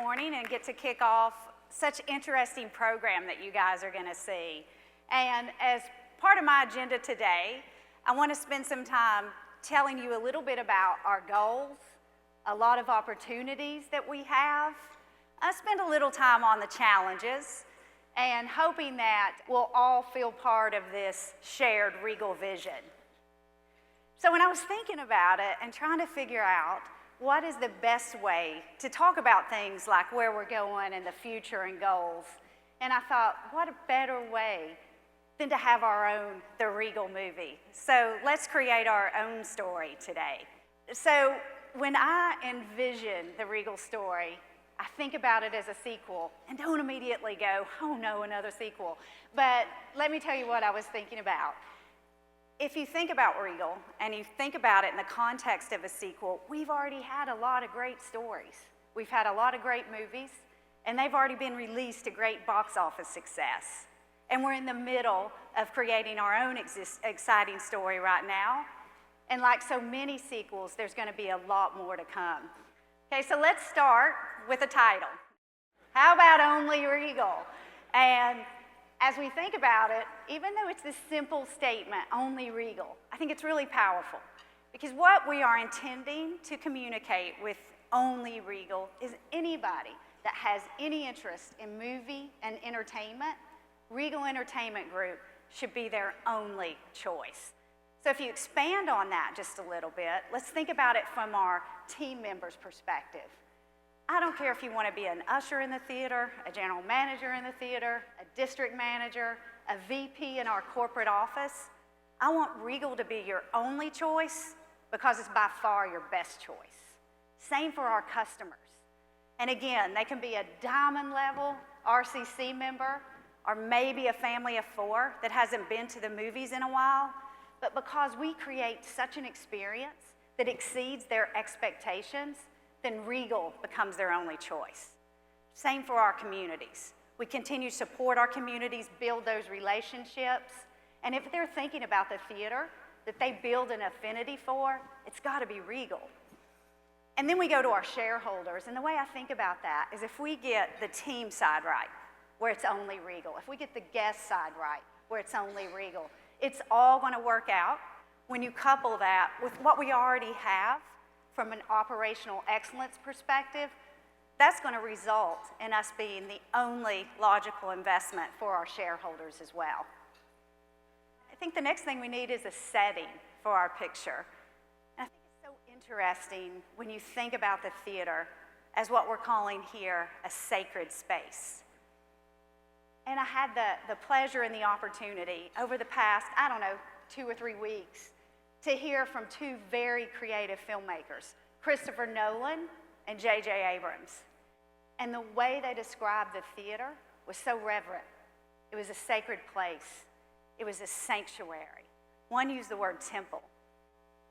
morning and get to kick off such interesting program that you guys are going to see. And as part of my agenda today, I want to spend some time telling you a little bit about our goals, a lot of opportunities that we have. I spend a little time on the challenges and hoping that we'll all feel part of this shared Regal vision. So when I was thinking about it and trying to figure out what is the best way to talk about things like where we're going and the future and goals, and I thought, what a better way than to have our own The Regal movie. So let's create our own story today. So when I envision the Regal story, I think about it as a sequel and don't immediately go, oh no, another sequel. But let me tell you what I was thinking about. If you think about Regal and you think about it in the context of a sequel, we've already had a lot of great stories. We've had a lot of great movies, and they've already been released to great box office success. And we're in the middle of creating our own exciting story right now. And like so many sequels, there's going to be a lot more to come. Okay, so let's start with a title. How about Only Regal? And as we think about it, even though it's this simple statement, Only Regal, I think it's really powerful. Because what we are intending to communicate with Only Regal is anybody that has any interest in movie and entertainment, Regal Entertainment Group should be their only choice. So if you expand on that just a little bit, let's think about it from our team members' perspective. I don't care if you want to be an usher in the theater, a general manager in the theater, a district manager, a VP in our corporate office. I want Regal to be your only choice because it's by far your best choice. Same for our customers. And again, they can be a diamond level RCC member or maybe a family of four that hasn't been to the movies in a while. But because we create such an experience that exceeds their expectations, then Regal becomes their only choice. Same for our communities. We continue to support our communities, build those relationships, and if they're thinking about the theater that they build an affinity for, it's got to be Regal. And then we go to our shareholders, and the way I think about that is if we get the team side right, where it's only Regal, if we get the guest side right, where it's only Regal, it's all going to work out when you couple that with what we already have from an operational excellence perspective. That's going to result in us being the only logical investment for our shareholders as well. I think the next thing we need is a setting for our picture. And I think it's so interesting when you think about the theater as what we're calling here a sacred space. And I had the pleasure and the opportunity over the past, 2 or 3 weeks to hear from two very creative filmmakers, Christopher Nolan and J.J. Abrams. And the way they described the theater was so reverent. It was a sacred place. It was a sanctuary. One used the word temple.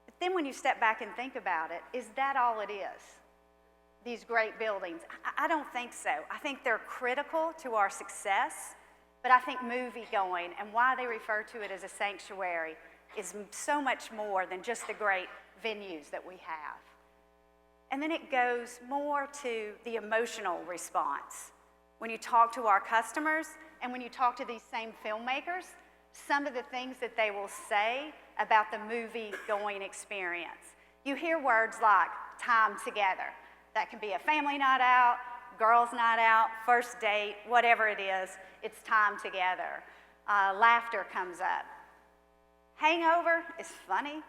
But then when you step back and think about it, is that all it is? These great buildings? I don't think so. I think they're critical to our success, but I think movie-going and why they refer to it as a sanctuary is so much more than just the great venues that we have. And then it goes more to the emotional response. When you talk to our customers and when you talk to these same filmmakers, some of the things that they will say about the movie-going experience. You hear words like time together. That can be a family night out, girls' night out, first date, whatever it is, it's time together. Laughter comes up. Hangover is funny,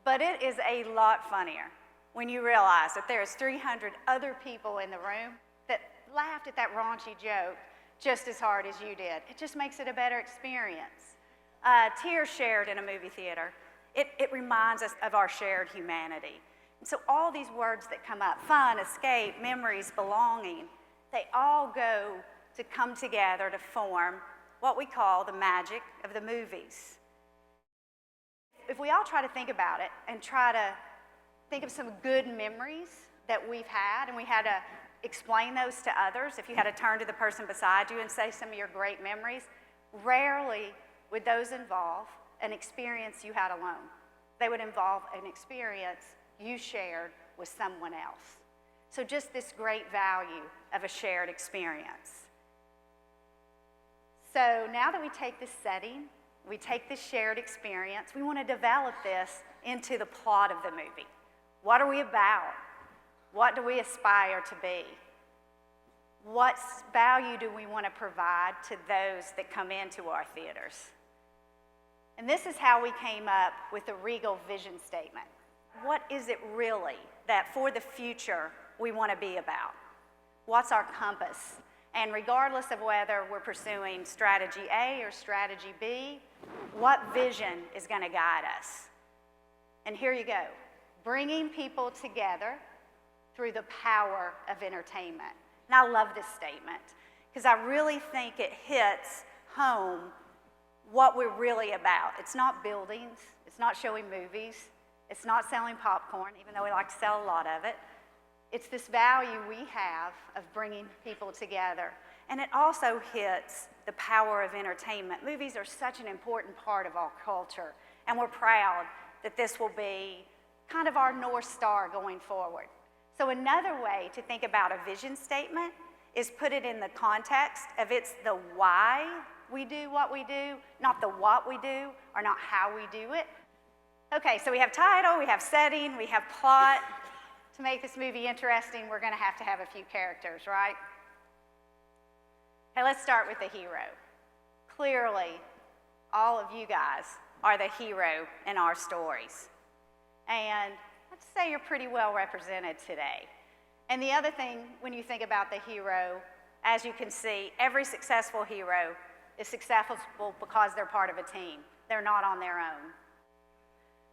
but it is a lot funnier when you realize that there's 300 other people in the room that laughed at that raunchy joke just as hard as you did. It just makes it a better experience. Tears shared in a movie theater, it reminds us of our shared humanity. And so all these words that come up, fun, escape, memories, belonging, they all go to come together to form what we call the magic of the movies. If we all try to think about it and try to think of some good memories that we've had, and we had to explain those to others, if you had to turn to the person beside you and say some of your great memories, rarely would those involve an experience you had alone. They would involve an experience you shared with someone else. So just this great value of a shared experience. So now that we take this setting, we take this shared experience, we want to develop this into the plot of the movie. What are we about? What do we aspire to be? What value do we want to provide to those that come into our theaters? And this is how we came up with the Regal vision statement. What is it really that for the future we want to be about? What's our compass? And regardless of whether we're pursuing strategy A or strategy B, what vision is going to guide us? And here you go. Bringing people together through the power of entertainment. And I love this statement because I really think it hits home what we're really about. It's not buildings, it's not showing movies, it's not selling popcorn, even though we like to sell a lot of it. It's this value we have of bringing people together. And it also hits the power of entertainment. Movies are such an important part of our culture, and we're proud that this will be kind of our North Star going forward. So another way to think about a vision statement is put it in the context of it's the why we do what we do, not the what we do, or not how we do it. Okay, so we have title, we have setting, we have plot. To make this movie interesting, we're going to have a few characters, right? Okay, let's start with the hero. Clearly, all of you guys are the hero in our stories. And let's say you're pretty well represented today. And the other thing, when you think about the hero, as you can see, every successful hero is successful because they're part of a team. They're not on their own.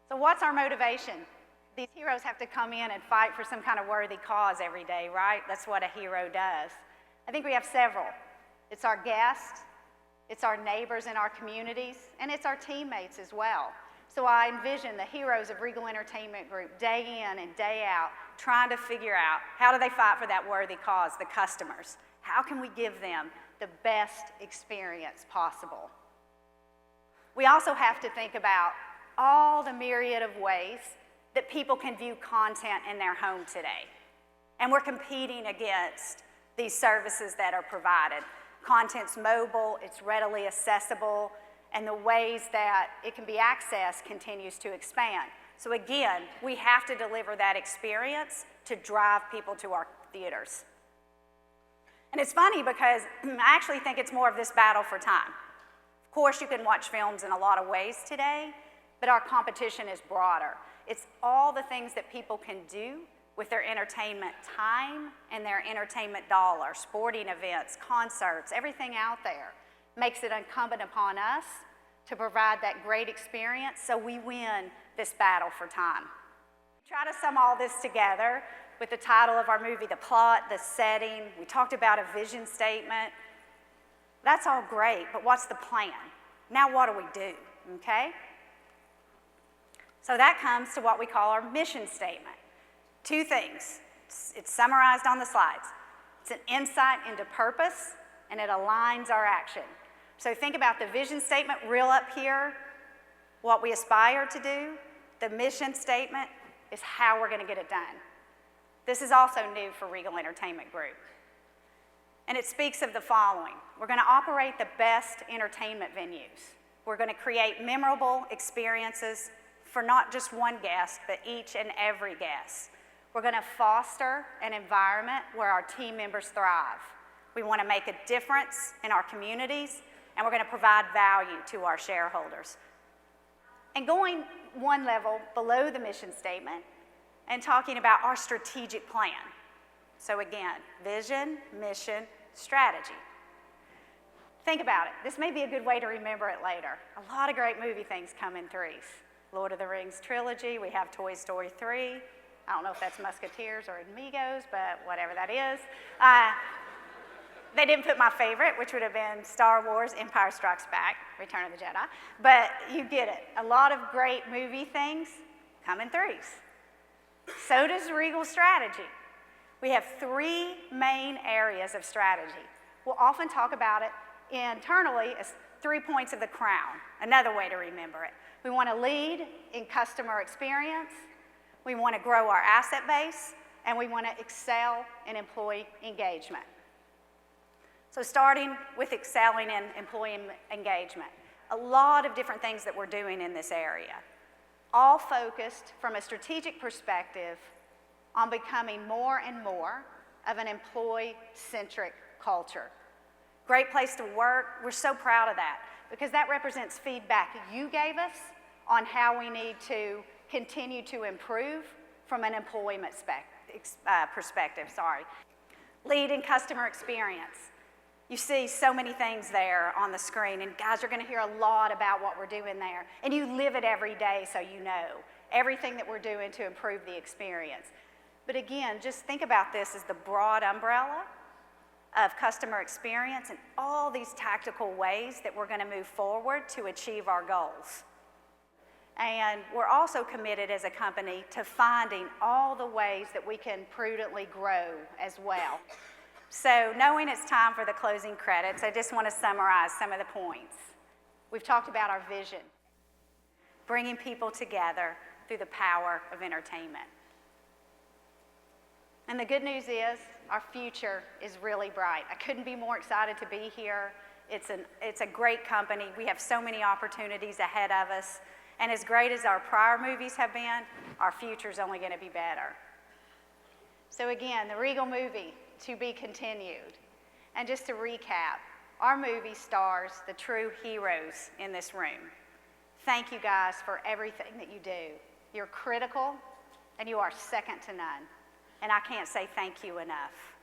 So what's our motivation? These heroes have to come in and fight for some kind of worthy cause every day, right? That's what a hero does. I think we have several. It's our guests, it's our neighbors in our communities, and it's our teammates as well. So I envision the heroes of Regal Entertainment Group day in and day out trying to figure out how do they fight for that worthy cause, the customers. How can we give them the best experience possible? We also have to think about all the myriad of ways that people can view content in their home today. And we're competing against these services that are provided. Content's mobile, it's readily accessible, and the ways that it can be accessed continues to expand. So again, we have to deliver that experience to drive people to our theaters. And it's funny because I actually think it's more of this battle for time. Of course, you can watch films in a lot of ways today, but our competition is broader. It's all the things that people can do with their entertainment time and their entertainment dollar, sporting events, concerts, everything out there makes it incumbent upon us to provide that great experience so we win this battle for time. Try to sum all this together with the title of our movie, the plot, the setting. We talked about a vision statement. That's all great, but what's the plan? Now what do we do, okay? So that comes to what we call our mission statement. Two things. It's summarized on the slides. It's an insight into purpose, and it aligns our action. So think about the vision statement real up here, what we aspire to do. The mission statement is how we're going to get it done. This is also new for Regal Entertainment Group. And it speaks of the following. We're going to operate the best entertainment venues. We're going to create memorable experiences for not just one guest, but each and every guest. We're going to foster an environment where our team members thrive. We want to make a difference in our communities, and we're going to provide value to our shareholders. And going one level below the mission statement and talking about our strategic plan. So again, vision, mission, strategy. Think about it. This may be a good way to remember it later. A lot of great movie things come in threes. Lord of the Rings trilogy, we have Toy Story 3. I don't know if that's Musketeers or Amigos, but whatever that is. They didn't put my favorite, which would have been Star Wars, Empire Strikes Back, Return of the Jedi. But you get it. A lot of great movie things come in threes. So does Regal strategy. We have three main areas of strategy. We'll often talk about it internally as 3 points of the crown, another way to remember it. We want to lead in customer experience, we want to grow our asset base, and we want to excel in employee engagement. So starting with excelling in employee engagement, a lot of different things that we're doing in this area, all focused from a strategic perspective on becoming more and more of an employee-centric culture. Great place to work, we're so proud of that because that represents feedback you gave us on how we need to continue to improve from an employment perspective. Lead in customer experience. You see so many things there on the screen, and guys, you're going to hear a lot about what we're doing there, and you live it every day, so you know everything that we're doing to improve the experience. But again, just think about this as the broad umbrella of customer experience and all these tactical ways that we're going to move forward to achieve our goals. And we're also committed as a company to finding all the ways that we can prudently grow as well. So knowing it's time for the closing credits, I just want to summarize some of the points. We've talked about our vision, bringing people together through the power of entertainment. And the good news is our future is really bright. I couldn't be more excited to be here. It's a great company. We have so many opportunities ahead of us. And as great as our prior movies have been, our future's only going to be better. So again, the Regal movie, to be continued. And just to recap, our movie stars the true heroes in this room. Thank you guys for everything that you do. You're critical and you are second to none. And I can't say thank you enough.